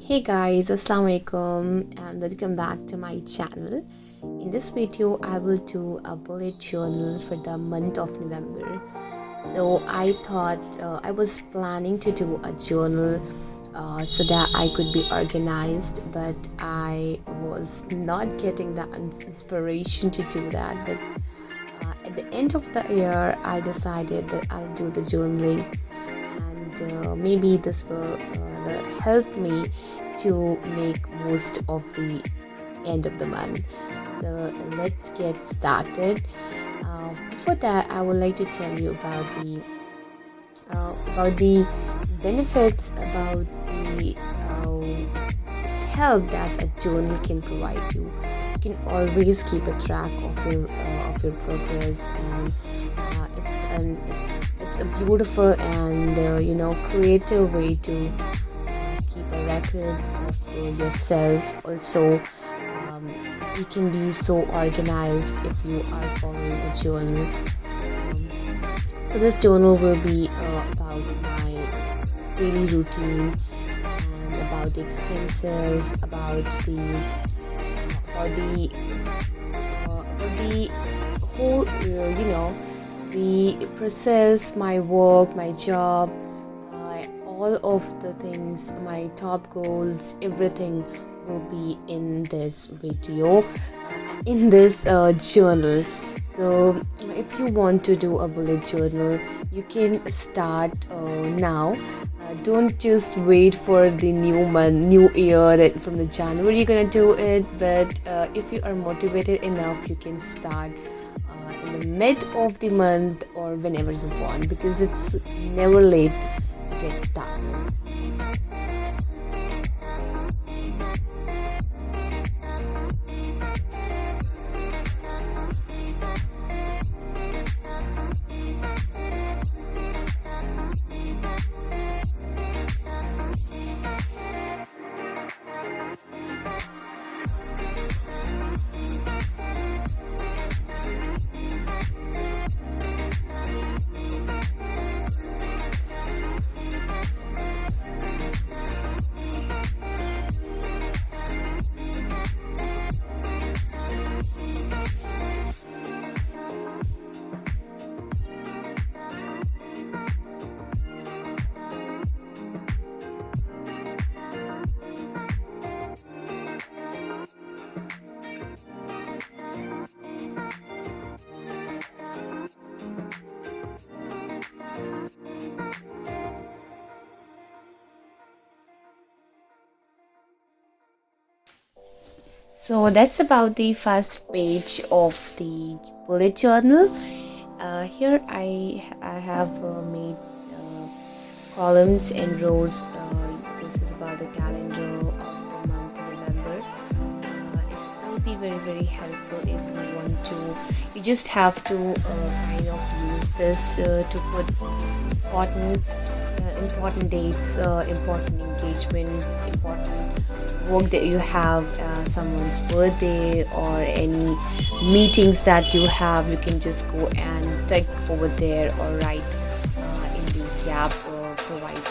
Hey guys, Assalamu alaikum and welcome back to my channel. In this video, I will do a bullet journal for the month of November. So I thought I was planning to do a journal so that I could be organized, but I was not getting the inspiration to do that. But at the end of the year, I decided that I'll do the journaling, and maybe this will help me to make most of the end of the month. So let's get started. Before that, I would like to tell you about the benefits, about the help that a journal can provide you. You can always keep a track of your progress, and it's a beautiful and creative way to keep a record of yourself. Also, you can be so organized if you are following a journal. So this journal will be about my daily routine and about the expenses, about the whole the process, my work, my job, all of the things, my top goals, everything will be in this video, in this journal. So if you want to do a bullet journal, you can start now. Don't just wait for the new year, that from the January you're gonna do it. But if you are motivated enough, you can start in the mid of the month or whenever you want, because it's never late to get started. So that's about the first page of the bullet journal. Here I have made columns and rows. This is about the calendar of the month November. It will be very helpful if you want to. You just have to kind of use this to put important dates, important engagements, important work that you have, someone's birthday or any meetings that you have. You can just go and tick over there or write in the gap provided.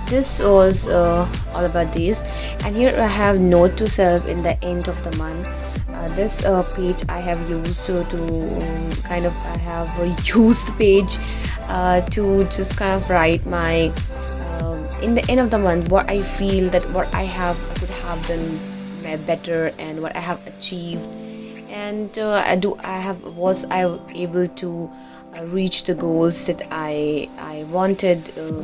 This was all about this, and here I have note to self in the end of the month. This page I have used to kind of I have a used page to just kind of write my in the end of the month what I feel that what I could have done better and what I have achieved, and was I able to reach the goals that I wanted to.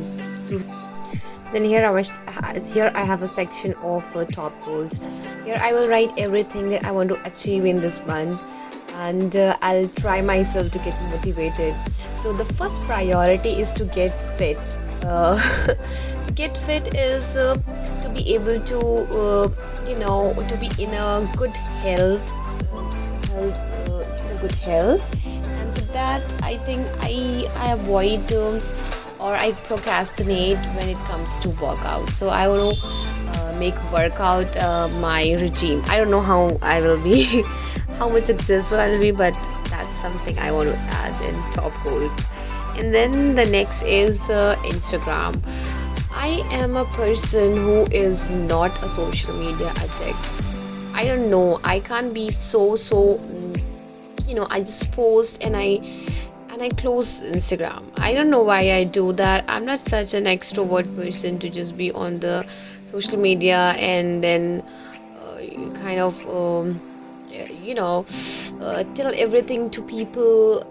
Then here I have a section of top goals. Here I will write everything that I want to achieve in this month, and I'll try myself to get motivated. So the first priority is to get fit. To get fit is to be able to to be in a good health, and for that I think I avoid or I procrastinate when it comes to workout. So I want to make workout my regime. I don't know how I will be how much successful I will be, but that's something I want to add in top goals. And then the next is Instagram. I am a person who is not a social media addict. I don't know. I can't be I just post and I close Instagram. I don't know why I do that. I'm not such an extrovert person to just be on the social media and then you kind of tell everything to people.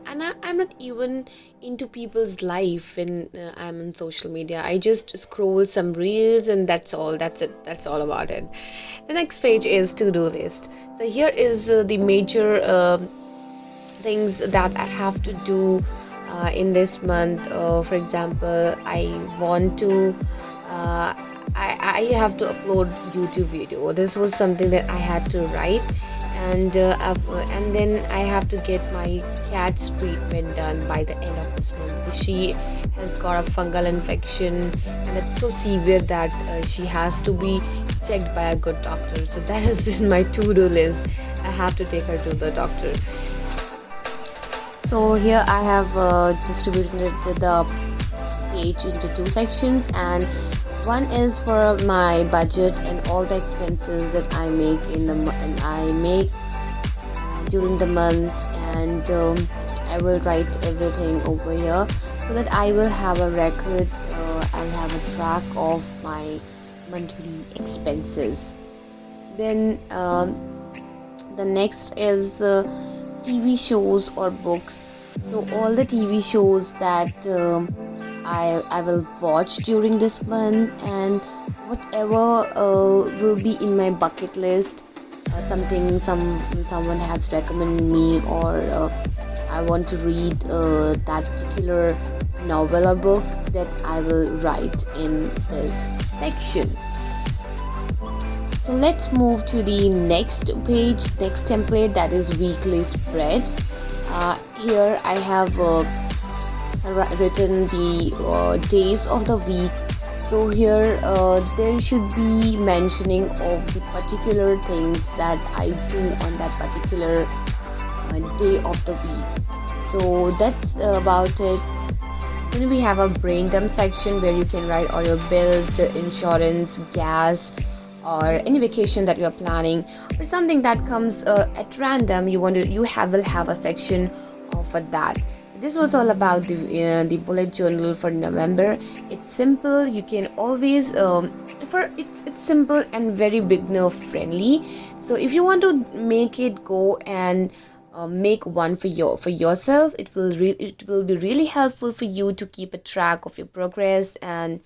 I'm not even into people's life when I'm on social media. I just scroll some reels and that's all. That's it. That's all about it. The next page is to-do list. So here is the major things that I have to do in this month. For example, I want to I have to upload YouTube video. This was something that I had to write, and then I have to get my cat's treatment done by the end of this month because she has got a fungal infection and it's so severe that she has to be checked by a good doctor. So that is in my to-do list. I have to take her to the doctor. So here I have distributed the page into two sections, and one is for my budget and all the expenses that I make during the month, and I will write everything over here so that I will have a record. I'll have a track of my monthly expenses. Then the next is TV shows or books. So all the TV shows that I will watch during this month, and whatever will be in my bucket list, someone has recommended me, or I want to read that particular novel or book, that I will write in this section. So let's move to the next page, next template, that is weekly spread. Here I have written the days of the week. So here there should be mentioning of the particular things that I do on that particular day of the week. So that's about it. Then we have a brain dump section where you can write all your bills, insurance, gas, or any vacation that you are planning, or something that comes at random. You will have a section for that. This was all about the bullet journal for November. It's simple. You can always it's simple and very beginner friendly. So if you want to make it go and make one for yourself, it will be really helpful for you to keep a track of your progress and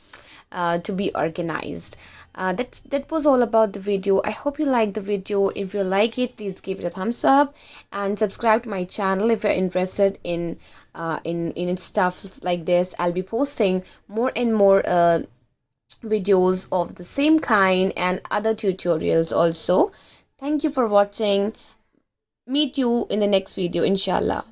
to be organized. That was all about the video. I hope you liked the video. If you like it, please give it a thumbs up and subscribe to my channel if you're interested in stuff like this. I'll be posting more and more videos of the same kind and other tutorials also. Thank you for watching. Meet you in the next video, inshallah.